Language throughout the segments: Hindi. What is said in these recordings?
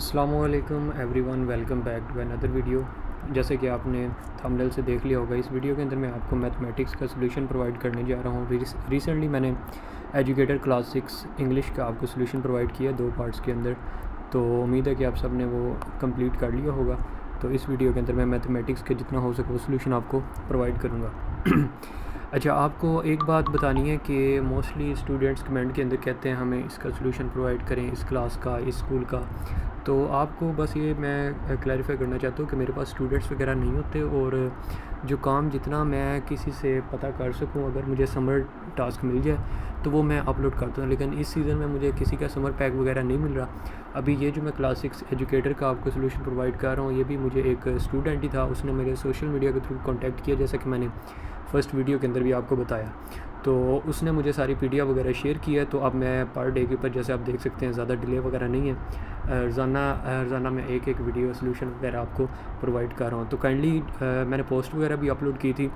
अस्सलामुअलैकुम everyone, welcome back to another video. जैसे कि आपने थंबनेल से देख लिया होगा, इस वीडियो के अंदर मैं आपको मैथमेटिक्स का सोल्यूशन प्रोवाइड करने जा रहा हूँ। रिसेंटली मैंने एजुकेटर क्लास 6 इंग्लिश का आपको सोल्यूशन प्रोवाइड किया 2 पार्ट्स के अंदर, तो उम्मीद है कि आप सब ने वो कंप्लीट कर लिया होगा। तो इस वीडियो के अंदर मैं मैथमेटिक्स के जितना हो सके वो सोल्यूशन आपको प्रोवाइड करूँगा। अच्छा, आपको एक बात बतानी है कि मोस्टली स्टूडेंट्स कमेंट के अंदर कहते हैं हमें इसका सोल्यूशन प्रोवाइड करें, इस क्लास का, इस स्कूल का। तो आपको बस ये मैं क्लैरिफाई करना चाहता हूँ कि मेरे पास स्टूडेंट्स वगैरह नहीं होते, और जो काम जितना मैं किसी से पता कर सकूँ, अगर मुझे समर टास्क मिल जाए तो वो मैं अपलोड करता हूँ। लेकिन इस सीज़न में मुझे किसी का समर पैक वगैरह नहीं मिल रहा। अभी ये जो मैं क्लास 6 एजुकेटर का आपको सोल्यूशन प्रोवाइड कर रहा हूँ, ये भी मुझे एक स्टूडेंट ही था, उसने मेरे सोशल मीडिया के थ्रू कॉन्टैक्ट किया, जैसा कि मैंने फ़र्स्ट वीडियो के अंदर भी आपको बताया। तो उसने मुझे सारी पीडीएफ वगैरह शेयर की है। तो अब मैं पर डे के ऊपर, जैसे आप देख सकते हैं, ज़्यादा डिले वगैरह नहीं है, रोज़ाना मैं एक वीडियो सोल्यूशन वगैरह आपको प्रोवाइड कर रहा हूँ। तो काइंडली मैंने पोस्ट वगैरह भी अपलोड की थी।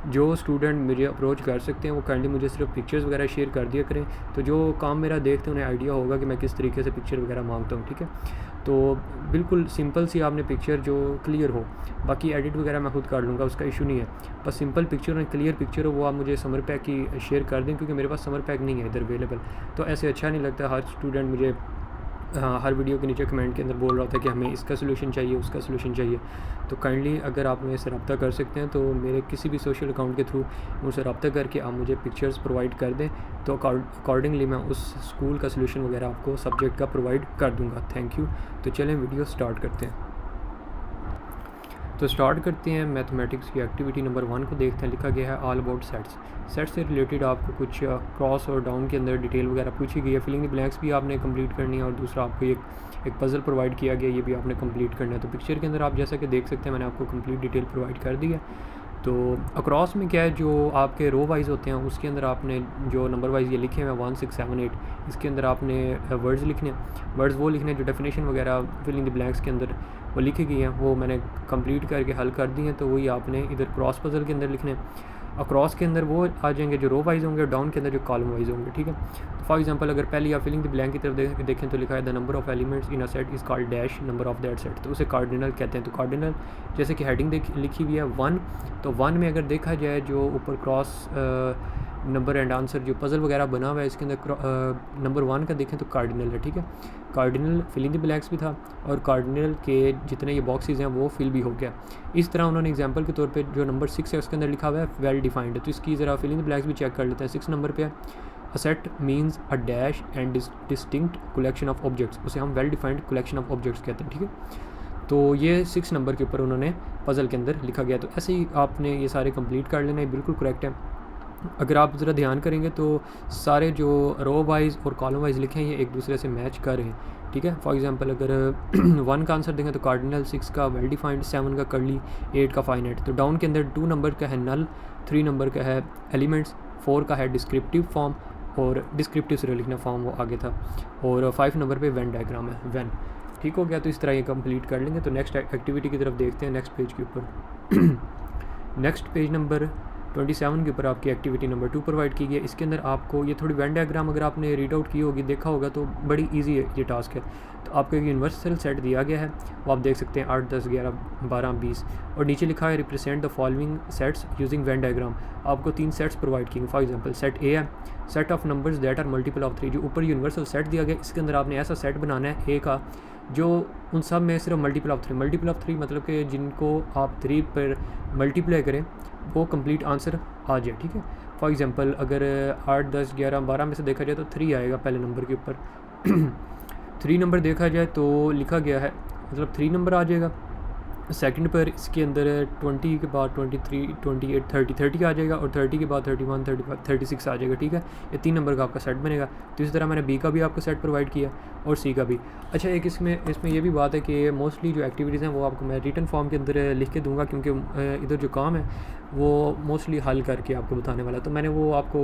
जो स्टूडेंट मुझे अप्रोच कर सकते हैं वो काइंडली मुझे सिर्फ पिक्चर्स वगैरह शेयर कर दिया करें। तो जो काम मेरा देखते हैं उन्हें आइडिया होगा कि मैं किस तरीके से पिक्चर वगैरह मांगता हूँ, ठीक है। तो बिल्कुल सिंपल सी आपने पिक्चर जो क्लियर हो, बाकी एडिट वगैरह मैं खुद कर लूँगा, उसका इशू नहीं है। बस सिंपल पिक्चर और क्लियर पिक्चर हो वो आप मुझे समर पैक की शेयर कर दें, क्योंकि मेरे पास समर पैक नहीं है इधर अवेलेबल। तो ऐसे अच्छा नहीं लगता। हर स्टूडेंट मुझे हर वीडियो के नीचे कमेंट के अंदर बोल रहा था कि हमें इसका सोल्यूशन चाहिए, उसका सोल्यूशन चाहिए। तो काइंडली अगर आप मेरे से रब्ता कर सकते हैं तो मेरे किसी भी सोशल अकाउंट के थ्रू मुझसे रब्ता करके आप मुझे पिक्चर्स प्रोवाइड कर दें, तो अकॉर्डिंगली मैं उस स्कूल का सोल्यूशन वगैरह आपको सब्जेक्ट का प्रोवाइड कर दूँगा। Thank you. तो चलें वीडियो स्टार्ट करते हैं। तो स्टार्ट करते हैं मैथमेटिक्स की एक्टिविटी नंबर 1 को देखते हैं। लिखा गया है ऑल अबाउट सेट्स। सेट से रिलेटेड आपको कुछ क्रॉस और डाउन के अंदर डिटेल वगैरह पूछी गई है। फिलिंग द ब्लैंक्स भी आपने कंप्लीट करनी है, और दूसरा आपको एक पजल प्रोवाइड किया गया, ये भी आपने कंप्लीट करना है। तो पिक्चर के अंदर आप जैसा कि देख सकते हैं मैंने आपको कंप्लीट डिटेल प्रोवाइड कर दी है। तो अक्रॉस में क्या है, जो आपके रो वाइज होते हैं उसके अंदर आपने जो नंबर वाइज ये लिखे हुए हैं 1 6 7 8, इसके अंदर आपने वर्ड्स लिखने हैं। वर्ड्स वो लिखने जो डेफिनेशन वगैरह फिलिंग द ब्लैंक्स के अंदर वो लिखी गई हैं, वो मैंने कंप्लीट करके हल कर दी हैं। तो वही आपने इधर क्रॉस पजल के अंदर लिखने हैं। अक्रॉस के अंदर वो आ जाएंगे जो रो वाइज होंगे, और डाउन के अंदर जो कॉलम वाइज होंगे, ठीक है। तो फॉर एग्जांपल अगर पहले आप फिलिंग द ब्लैंक की तरफ देखें तो लिखा है the number of elements in a set is called dash number of that set. तो उसे कार्डिनल कहते हैं। तो कार्डिनल जैसे कि हेडिंग लिखी हुई है 1, तो 1 में अगर देखा जाए जो ऊपर क्रॉस नंबर एंड आंसर जो पज़ल वगैरह बना हुआ है, इसके अंदर नंबर 1 का देखें तो कार्डिनल है, ठीक है। कार्डिनल फिलिंग द ब्लैंक्स भी था, और कार्डिनल के जितने ये बॉक्सेस हैं वो फिल भी हो गया। इस तरह उन्होंने एग्जांपल के तौर पे जो नंबर 6 है उसके अंदर लिखा हुआ है वेल डिफाइंड। तो इसकी ज़रा फिलिंग द ब्लैंक्स भी चेक कर लेते हैं। 6 नंबर पे है a set means a dash and distinct collection of objects, उसे हम well defined collection of objects कहते हैं, ठीक है। तो ये 6 नंबर के ऊपर उन्होंने पज़ल के अंदर लिखा गया। तो ऐसे ही आपने ये सारे कंप्लीट कर लेना है, बिल्कुल करेक्ट है। अगर आप ज़रा ध्यान करेंगे तो सारे जो रो वाइज और कॉलम वाइज लिखे हैं ये एक दूसरे से मैच कर रहे हैं, ठीक है। फॉर एग्जांपल अगर 1 का आंसर देखें तो कार्डिनल, 6 का वेल डिफाइंड, 7 का कर्ली, 8 का फाइनाइट। तो डाउन के अंदर 2 नंबर का है नल, 3 नंबर का है एलिमेंट्स, 4 का है डिस्क्रिप्टिव फॉर्म, और डिस्क्रिप्टिव से लिखना फॉर्म वो आगे था, और 5 नंबर पे वेन डायग्राम है, वेन। ठीक हो गया। तो इस तरह ये कंप्लीट कर लेंगे। तो नेक्स्ट एक्टिविटी की तरफ देखते हैं, नेक्स्ट पेज के ऊपर। नेक्स्ट पेज नंबर 27 के ऊपर आपकी एक्टिविटी नंबर 2 प्रोवाइड की गई है। इसके अंदर आपको ये थोड़ी वेन डायग्राम अगर आपने रीड आउट की होगी, देखा होगा, तो बड़ी इजी है ये टास्क है। तो आपको एक यूनिवर्सल सेट दिया गया है, वो आप देख सकते हैं 8 10 11 12 20, और नीचे लिखा है represent the following sets using Venn diagram. आपको 3 सेट्स प्रोवाइड किए। फॉर एग्जांपल सेट ए है, set of numbers that are multiple of 3। जो ऊपर यूनिवर्सल सेट दिया गया, इसके अंदर आपने ऐसा सेट बनाना है ए का जो उन सब में सिर्फ मल्टीपल ऑफ 3, मल्टीपल ऑफ 3 मतलब कि जिनको आप 3 पर मल्टीप्लाई करें वो कंप्लीट आंसर आ जाए, ठीक है। फॉर एग्जांपल अगर 8 10 11 12 में से देखा जाए तो 3 आएगा पहले नंबर के ऊपर। 3 नंबर देखा जाए तो लिखा गया है, मतलब 3 नंबर आ जाएगा। सेकंड पर इसके अंदर 20 के बाद 23 28 30 आ जाएगा, और 30 के बाद 31 35 36 आ जाएगा, ठीक है। ये 3 नंबर का आपका सेट बनेगा। तो इसी तरह मैंने बी का भी आपको सेट प्रोवाइड किया, और सी का भी। अच्छा, एक इसमें ये भी बात है कि मोस्टली जो एक्टिविटीज़ हैं वो आपको मैं रिटन फॉर्म के अंदर लिख के दूंगा, क्योंकि इधर जो काम है वो मोस्टली हल करके आपको बताने वाला। तो मैंने वो आपको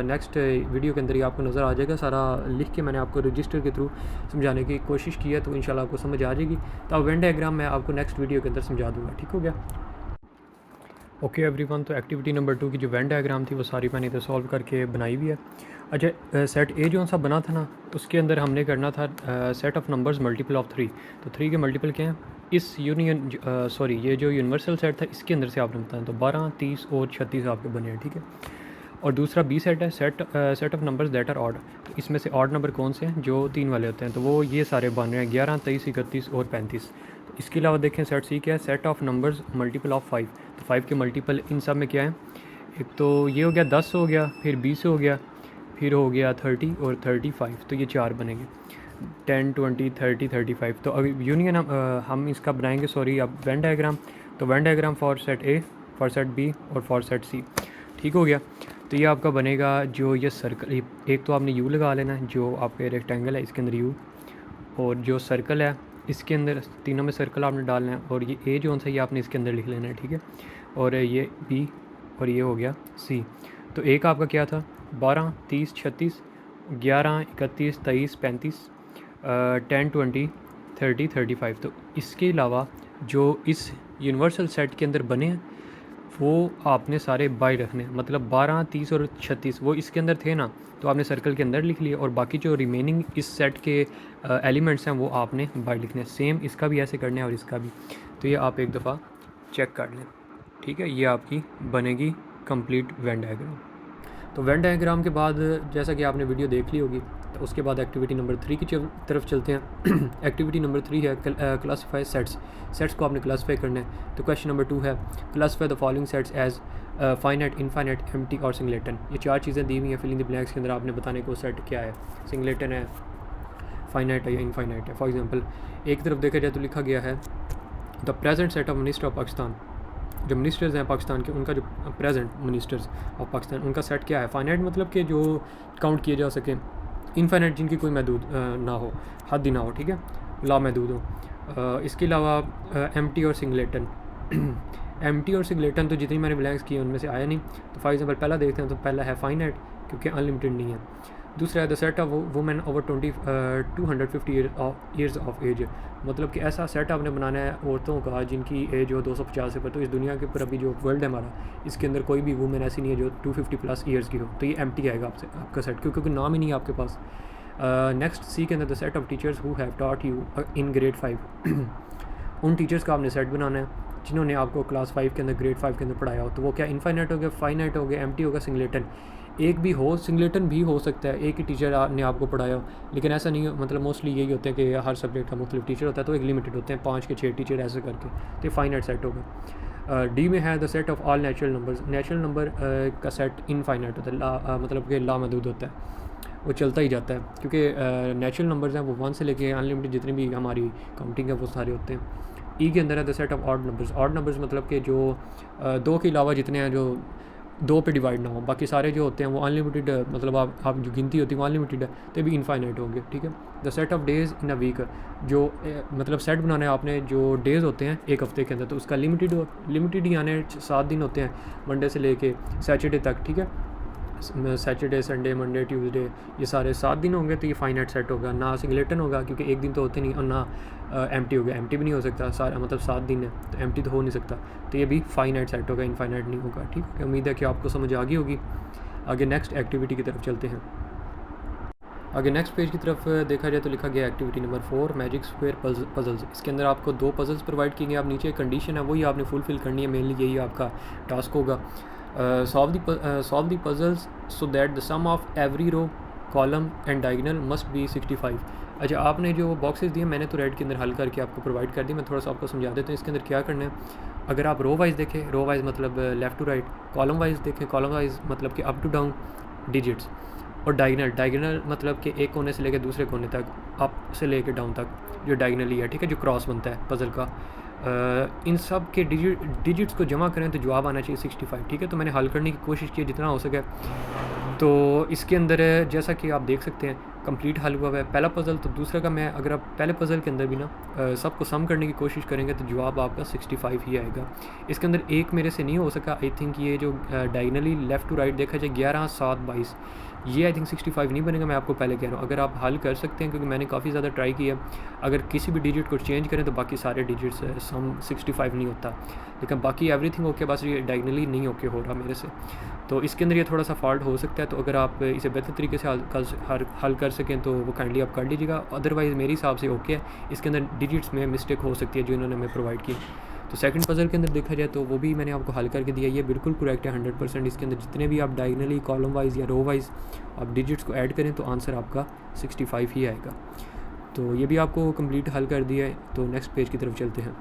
नेक्स्ट वीडियो के अंदर ही आपको नज़र आ जाएगा, सारा लिख के मैंने आपको रजिस्टर के थ्रू समझाने की कोशिश की है, तो इंशाल्लाह आपको समझ आ जाएगी। तो वेन डायग्राम मैं आपको नेक्स्ट वीडियो के अंदर समझा दूँगा, ठीक हो गया। ओके एवरीवन, तो एक्टिविटी नंबर 2 की जो वेन डायग्राम थी वो सारी मैंने इधर सॉल्व करके बनाई हुई है। अच्छा, सेट ए जो सा बना था ना, उसके अंदर हमने करना था set of numbers multiple of 3। तो 3 के मल्टीपल क्या हैं? इस यूनियन सॉरी ये जो यूनिवर्सल सेट था इसके अंदर से आपने बताया, तो 12, 30 और 36 आपके बने हैं, ठीक है। और दूसरा बी सेट है set of numbers that are odd. तो इसमें से ऑड नंबर कौन से हैं? जो 3 वाले होते हैं, तो वो ये सारे बन रहे हैं 11, 23, 31 और 35। तो इसके अलावा देखें सेट सी क्या है? Set of numbers multiple of 5। तो 5 के मल्टीपल इन सब में क्या है? एक तो ये हो गया 10 हो गया, फिर 20 हो गया, फिर हो गया 30 और 35। तो ये 4 बनेंगे 10, 20, 30, 35। तो अभी यूनियन हम इसका बनाएंगे सॉरी अब वेन डायग्राम। तो Venn diagram for set A, for set B और फॉर सेट सी, ठीक हो गया। तो ये आपका बनेगा जो ये सर्कल, एक तो आपने यू लगा लेना है, जो आपके रेक्टेंगल है इसके अंदर यू, और जो सर्कल है इसके अंदर तीनों में सर्कल आपने डालना है, और ये ए जो सा ये आपने इसके अंदर लिख लेना है, ठीक है। और ये बी और ये हो गया सी। तो एक आपका क्या था? 12, 30, 36, 11, 31, 23, 35, 10, 20, 30, 35। तो इसके अलावा जो इस यूनिवर्सल सेट के अंदर बने हैं वो आपने सारे बाय रखने हैं, मतलब 12, 30 और 36 वो इसके अंदर थे ना, तो आपने सर्कल के अंदर लिख लिया, और बाकी जो रिमेनिंग इस सेट के एलिमेंट्स हैं वो आपने बाय लिखने हैं। सेम इसका भी ऐसे करना है और इसका भी। तो ये आप एक दफ़ा चेक कर लें, ठीक है। ये आपकी बनेगी कंप्लीट वेन डायग्राम। तो वेन डायग्राम के बाद जैसा कि आपने वीडियो देख ली होगी, तो उसके बाद एक्टिविटी नंबर 3 की तरफ चलते हैं। एक्टिविटी नंबर 3 है क्लासीफाई सेट्स। सेट्स को आपने क्लासीफाई करना है। तो क्वेश्चन नंबर 2 है classify the following sets as finite, infinite, empty और सिंगलेटन। ये 4 चीज़ें दी हुई हैं। फिलिंग द ब्लैंक्स के अंदर आपने बताने को सेट क्या है, सिंगलेटन है, फाइनाइट है या इनफाइनाइट है। फॉर एग्जाम्पल एक तरफ देखा जाए तो लिखा गया है the present set of minister of Pakistan. जो मिनिस्टर्स हैं पाकिस्तान के, उनका जो प्रेजेंट मिनिस्टर्स ऑफ पाकिस्तान, उनका सेट क्या है? फाइनाइट मतलब कि जो काउंट किए जा सकें, इनफाइनाइट जिनकी कोई महदूद ना हो, हद ही ना हो, ठीक है, ला महदूद हो। इसके अलावा एम्प्टी और सिंगलेटन। एम्प्टी और सिंगलेटन तो जितनी मैंने ब्लैंक्स किए उनमें से आया नहीं। तो फॉर एग्जांपल पहला देखते हैं, तो पहला है फाइनाइट क्योंकि अनलिमिटेड नहीं है। दूसरा है the set of women over 250 years of age. मतलब कि ऐसा सेट आपने बनाना है औरतों का जिनकी एज हो 250 से ऊपर। तो इस दुनिया के ऊपर अभी जो वर्ल्ड है हमारा, इसके अंदर कोई भी वुमेन ऐसी नहीं है जो 250 प्लस ईयर्स की हो। तो ये एम्प्टी आएगा आपसे आपका सेट, क्योंकि नाम ही नहीं है आपके पास। नेक्स्ट सी के अंदर the set of teachers who have taught you in grade 5। उन टीचर्स का आपने सेट बनाना है जिन्होंने आपको क्लास 5 के अंदर, ग्रेड 5 के अंदर पढ़ाया हो। तो वो क्या इनफाइनाइट हो गया, फाइनाइट हो गया, एम्प्टी होगा, सिंगलेटन एक भी हो, सिंगलेटन भी हो सकता है, एक ही टीचर ने आपको पढ़ाया हो। लेकिन ऐसा नहीं, मतलब मोस्टली यही होते हैं कि हर सब्जेक्ट का मुख्तलिफ टीचर होता है, तो एक लिमिटेड होते हैं 5 के 6 टीचर ऐसे करके। तो फाइनाइट सेट होगा। डी में है the set of all natural numbers. Natural number का सेट इनफाइनाइट होता है, मतलब कि लामहदूद होता है, वो चलता ही जाता है, क्योंकि नेचुरल नंबर्स हैं वो 1 से लेके अनलिमिटेड जितनी भी हमारी काउंटिंग है वो सारे होते हैं। ई के अंदर है the set of odd numbers. Odd numbers मतलब कि जो 2 के अलावा जितने हैं जो 2 पे डिवाइड ना हो, बाकी सारे जो होते हैं वो अनलिमिटेड, मतलब आप जो गिनती होती है वो अनलिमिटेड है, तो भी इनफाइनाइट होंगे, ठीक है। The set of days in a week, जो मतलब सेट बनाना है आपने, जो डेज़ होते हैं एक हफ्ते के अंदर, तो उसका लिमिटेड ही आने 7 दिन होते हैं, मंडे से लेके सैटरडे तक, ठीक है। सैटरडे, संडे, मंडे, ट्यूसडे, ये सारे 7 दिन होंगे, तो ये फाइनाइट सेट होगा। ना सिंगलेटन होगा क्योंकि एक दिन तो होते नहीं, और ना एम्प्टी होगा, एम्प्टी भी नहीं हो सकता सारा, मतलब 7 दिन है तो एम्प्टी तो हो नहीं सकता। तो ये भी फाइनाइट सेट होगा, इनफाइनाइट नहीं होगा, ठीक है। उम्मीद है कि आपको समझ आ गई होगी। आगे नेक्स्ट एक्टिविटी की तरफ चलते हैं। आगे नेक्स्ट पेज की तरफ देखा जाए तो लिखा गया activity number 4 magic square puzzles. इसके अंदर आपको 2 पजल्स प्रोवाइड किए गए, आप नीचे कंडीशन है वही आपने फुलफिल करनी है, मेनली यही आपका टास्क होगा। solve the puzzles so that the sum of every row, column and diagonal must be 65। अच्छा, आपने जो बॉक्सेस दिए मैंने तो रेड के अंदर हल करके आपको प्रोवाइड कर दी। मैं थोड़ा सा आपको समझा देता हूँ इसके अंदर क्या करना है। अगर आप रो वाइज देखें, रो वाइज मतलब left to right, column wise देखें, कॉलम वाइज मतलब कि अप टू डाउन डिजिट्स, और डायगनल मतलब कि एक कोने से लेकर दूसरे कोने तक, अप से लेकर डाउन तक जो डायगनली है, ठीक है, जो क्रॉस बनता है पज़ल का। इन सब के डिजिट्स को जमा करें तो जवाब आना चाहिए 65, ठीक है। तो मैंने हल करने की कोशिश की जितना हो सके। तो इसके अंदर जैसा कि आप देख सकते हैं कंप्लीट हल हुआ है पहला पज़ल। तो दूसरा का मैं, अगर आप पहले पज़ल के अंदर भी ना सबको सम करने की कोशिश करेंगे तो जवाब आपका 65 ही आएगा। इसके अंदर एक मेरे से नहीं हो सका, आई थिंक ये जो डायगनली लेफ़्ट टू राइट देखा जाए 11, 7, 22, ये आई थिंक 65 नहीं बनेगा, मैं आपको पहले कह रहा हूँ। अगर आप हल कर सकते हैं, क्योंकि मैंने काफ़ी ज़्यादा ट्राई किया, अगर किसी भी डिजिट को चेंज करें तो बाकी सारे डिजिट्स सम 65 नहीं होता, लेकिन बाकी एवरीथिंग ओके, बस ये डायगनली नहीं ओके हो रहा मेरे से। तो इसके अंदर ये थोड़ा सा फॉल्ट हो सकता है, तो अगर आप इसे बेहतर तरीके से हल कर सकें तो वो काइंडली आप कर लीजिएगा। अदरवाइज़ मेरे हिसाब से ओके है, इसके अंदर डिजिट्स में मिस्टेक हो सकती है जो इन्होंने हमें प्रोवाइड की। तो सेकंड पज़ल के अंदर देखा जाए तो वो भी मैंने आपको हल करके दिया, ये बिल्कुल करेक्ट है 100%। इसके अंदर जितने भी आप डायगनली कॉलम वाइज या रो वाइज आप डिजिट्स को ऐड करें तो आंसर आपका 65 ही आएगा। तो ये भी आपको कंप्लीट हल कर दिया है। तो नेक्स्ट पेज की तरफ चलते हैं।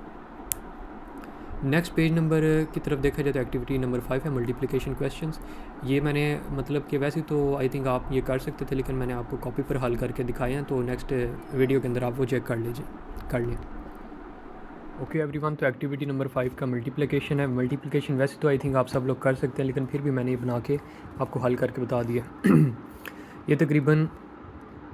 नेक्स्ट पेज नंबर की तरफ देखा जाए तो एक्टिविटी नंबर 5 है मल्टीप्लिकेशन क्वेश्चंस। ये मैंने मतलब कि वैसे तो आई थिंक आप ये कर सकते थे, लेकिन मैंने आपको कॉपी पर हल करके दिखाए हैं, तो नेक्स्ट वीडियो के अंदर आप वो चेक कर लें। ओके एवरीवन, तो एक्टिविटी नंबर 5 का मल्टीप्लिकेशन है। मल्टीप्लिकेशन वैसे तो आई थिंक आप सब लोग कर सकते हैं, लेकिन फिर भी मैंने ये बना के आपको हल करके बता दिया। ये तकरीबन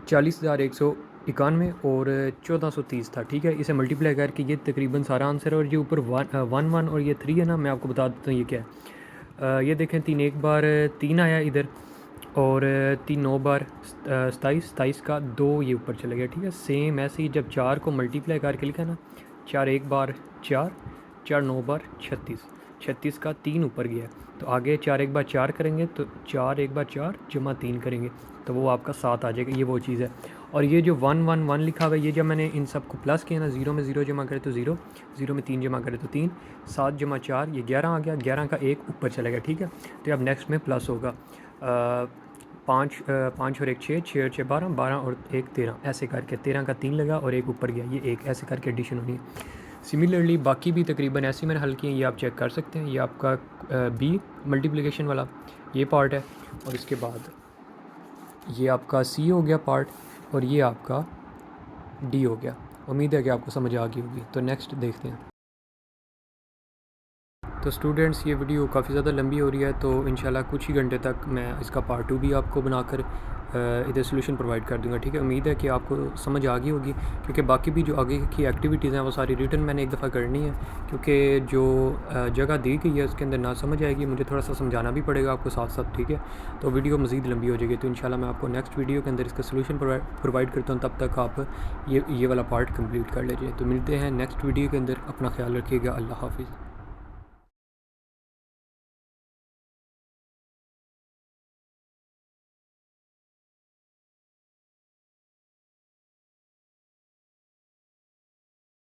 40,191 और 1430 था, ठीक है। इसे मल्टीप्लाई करके ये तकरीबन सारा आंसर है। और ये ऊपर 1 और ये 3 है ना, मैं आपको बता देता हूँ ये क्या है। ये देखें 3 एक बार 3 आया इधर, और 3 9 बार 27 का 2 ये ऊपर चला गया, ठीक है। सेम ऐसे ही जब 4 को मल्टीप्लाई करके लिखा ना, 4 एक बार 4, 4 9 बार 36 का 3 ऊपर गया, तो आगे 4 एक बार 4 करेंगे तो 4 एक बार 4 जमा 3 करेंगे तो वो आपका 7 आ जाएगा। ये वो चीज़ है। और ये जो 1 1 1 लिखा हुआ है, ये जब मैंने इन सब को प्लस किया ना, 0 में 0 जमा करे तो 0, 0 में 3 जमा करे तो 3, 7 जमा 4 ये 11 आ गया, 11 का 1 ऊपर चला गया, ठीक है। तो अब नेक्स्ट में प्लस होगा 5 और 1 6, 6 और 6 12, 12 और 1 13, ऐसे करके 13 का 3 लगा और 1 ऊपर गया, ये 1 ऐसे करके एडिशन होनी है। सिमिलरली बाकी भी तकरीबन ऐसे मैंने हल किए हैं, ये आप चेक कर सकते हैं। ये आपका बी मल्टीप्लिकेशन वाला ये पार्ट है, और इसके बाद ये आपका सी हो गया पार्ट, और ये आपका डी हो गया। उम्मीद है कि आपको समझ आ गई होगी। तो नेक्स्ट देखते हैं। तो स्टूडेंट्स, ये वीडियो काफ़ी ज़्यादा लंबी हो रही है, तो इंशाल्लाह कुछ ही घंटे तक मैं इसका पार्ट 2 भी आपको बनाकर इधर सोल्यूशन प्रोवाइड कर दूंगा, ठीक है। उम्मीद है कि आपको समझ आ गई होगी, क्योंकि बाकी भी जो आगे की एक्टिविटीज़ हैं वो सारी रिटन मैंने एक दफ़ा करनी है, क्योंकि जो जगह दी गई है उसके अंदर ना समझ आएगी, मुझे थोड़ा सा समझाना भी पड़ेगा आपको साथ साथ, ठीक है। तो वीडियो मज़ीद लंबी हो जाएगी, तो इंशाल्लाह मैं आपको नेक्स्ट वीडियो के अंदर इसका सोल्यूशन प्रोवाइड करता हूँ। तब तक आप ये वाला पार्ट कम्प्लीट कर लीजिए। तो मिलते हैं नेक्स्ट वीडियो के अंदर। अपना ख्याल रखिएगा। अल्लाह हाफिज़।